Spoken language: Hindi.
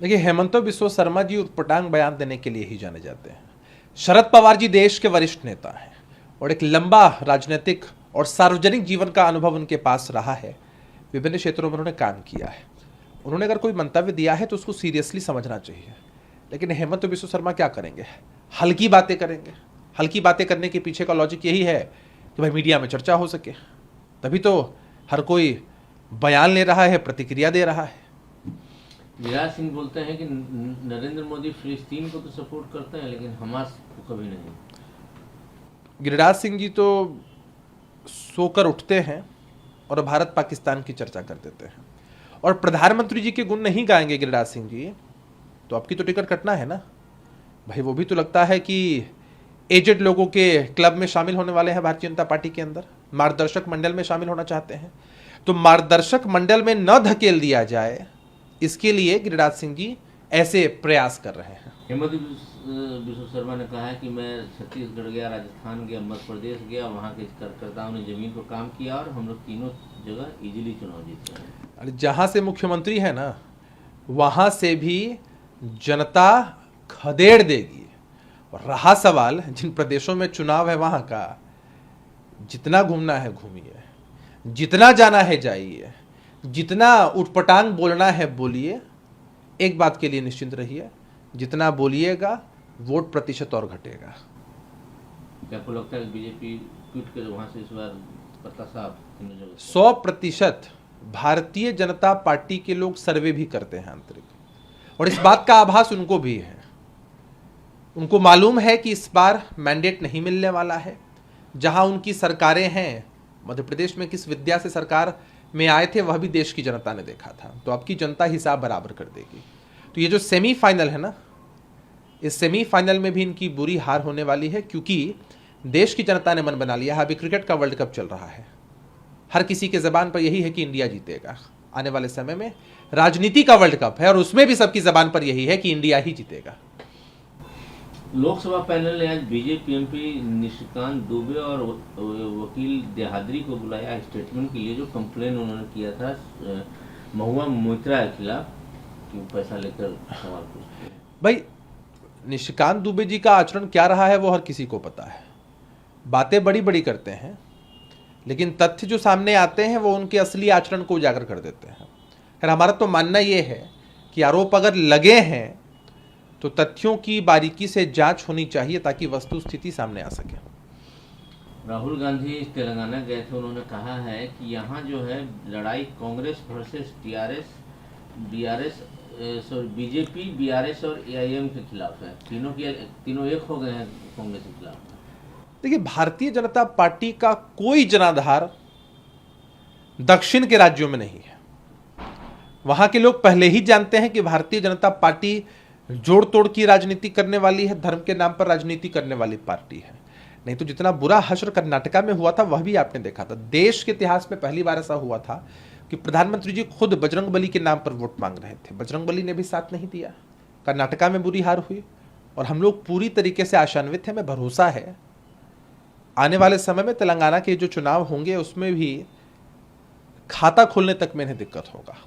देखिए, हेमंत बिस्वा शर्मा जी उटपटांग बयान देने के लिए ही जाने जाते हैं। शरद पवार जी देश के वरिष्ठ नेता हैं और एक लंबा राजनीतिक और सार्वजनिक जीवन का अनुभव उनके पास रहा है। विभिन्न क्षेत्रों में उन्होंने काम किया है। उन्होंने अगर कोई मंतव्य दिया है तो उसको सीरियसली समझना चाहिए। लेकिन हेमंत बिस्वा शर्मा क्या करेंगे? हल्की बातें करेंगे। हल्की बातें करने के पीछे का लॉजिक यही है कि भाई मीडिया में चर्चा हो सके, तभी तो हर कोई बयान ले रहा है, प्रतिक्रिया दे रहा है। गिरिराज सिंह बोलते हैं कि नरेंद्र मोदी फिलिस्तीन को तो सपोर्ट करते हैं लेकिन हमास को कभी नहीं। गिरिराज सिंह जी तो सोकर उठते हैं और भारत पाकिस्तान की चर्चा कर देते हैं, और प्रधानमंत्री जी के गुण नहीं गाएंगे गिरिराज सिंह जी तो आपकी तो टिकट कटना है ना भाई। वो भी तो लगता है कि एजेड लोगों के क्लब में शामिल होने वाले हैं भारतीय जनता पार्टी के अंदर, मार्गदर्शक मंडल में शामिल होना चाहते हैं। तो मार्गदर्शक मंडल में न धकेल दिया जाए, इसके लिए गिरिराज सिंह जी ऐसे प्रयास कर रहे हैं। हेमंत बिस्वा शर्मा ने कहा है कि मैं छत्तीसगढ़ गया, राजस्थान गया, मध्य प्रदेश गया, वहाँ के कार्यकर्ताओं ने जमीन पर काम किया और हम लोग तीनों जगह इजीली चुनाव जीते हैं। अरे जहाँ से मुख्यमंत्री है ना, वहाँ से भी जनता खदेड़ देगी। और रहा सवाल जिन प्रदेशों में चुनाव है वहाँ का, जितना घूमना है घूमिए, जितना जाना है जाइए, जितना उटपटांग बोलना है बोलिए। एक बात के लिए निश्चिंत रहिए, जितना बोलिएगा वोट प्रतिशत और घटेगा। क्या आपको लगता है बीजेपी पीट के वहां से इस बार पता साफ 100% भारतीय जनता पार्टी के लोग सर्वे भी करते हैं आंतरिक, और इस बात का आभास उनको भी है। उनको मालूम है कि इस बार मैंडेट नहीं मिलने वाला है। जहां उनकी सरकारें हैं, मध्य प्रदेश में किस विद्या से सरकार में आए थे वह भी देश की जनता ने देखा था। तो आपकी जनता हिसाब बराबर कर देगी। तो ये जो सेमीफाइनल है ना, इस सेमीफाइनल में भी इनकी बुरी हार होने वाली है, क्योंकि देश की जनता ने मन बना लिया है। अभी क्रिकेट का वर्ल्ड कप चल रहा है, हर किसी के जबान पर यही है कि इंडिया जीतेगा। आने वाले समय में राजनीति का वर्ल्ड कप है और उसमें भी सबकी जबान पर यही है कि इंडिया ही जीतेगा। लोकसभा पैनल ने आज बीजेपी एमपी निशिकांत दुबे और वकील देहाद्री को बुलाया स्टेटमेंट के लिए, जो कंप्लेन उन्होंने किया था महुआ मोइत्रा के खिलाफ कि पैसा लेकर सवाल पूछते हैं। भाई निशिकांत दुबे जी का आचरण क्या रहा है वो हर किसी को पता है। बातें बड़ी बड़ी करते हैं, लेकिन तथ्य जो सामने आते हैं वो उनके असली आचरण को उजागर कर देते हैं। खैर, हमारा तो मानना ये है कि आरोप अगर लगे हैं तो तथ्यों की बारीकी से जांच होनी चाहिए ताकि वस्तु स्थिति सामने आ सके। राहुल गांधी तेलंगाना गए थे, उन्होंने कहा है कि यहाँ जो है लड़ाई कांग्रेस वर्सेस बीजेपी, बीआरएस और एआईएम के खिलाफ है। तीनों एक हो गए हैं कांग्रेस के खिलाफ। देखिए, भारतीय जनता पार्टी का कोई जनाधार दक्षिण के राज्यों में नहीं है। वहां के लोग पहले ही जानते हैं कि भारतीय जनता पार्टी जोड़ तोड़ की राजनीति करने वाली है, धर्म के नाम पर राजनीति करने वाली पार्टी है। नहीं तो जितना बुरा हश्र कर्नाटका में हुआ था वह भी आपने देखा था। देश के इतिहास में पहली बार ऐसा हुआ था कि प्रधानमंत्री जी खुद बजरंगबली के नाम पर वोट मांग रहे थे, बजरंगबली ने भी साथ नहीं दिया। कर्नाटका में बुरी हार हुई और हम लोग पूरी तरीके से आशान्वित हैं। मैं भरोसा है आने वाले समय में तेलंगाना के जो चुनाव होंगे उसमें भी खाता खोलने तक में इन्हें दिक्कत होगा।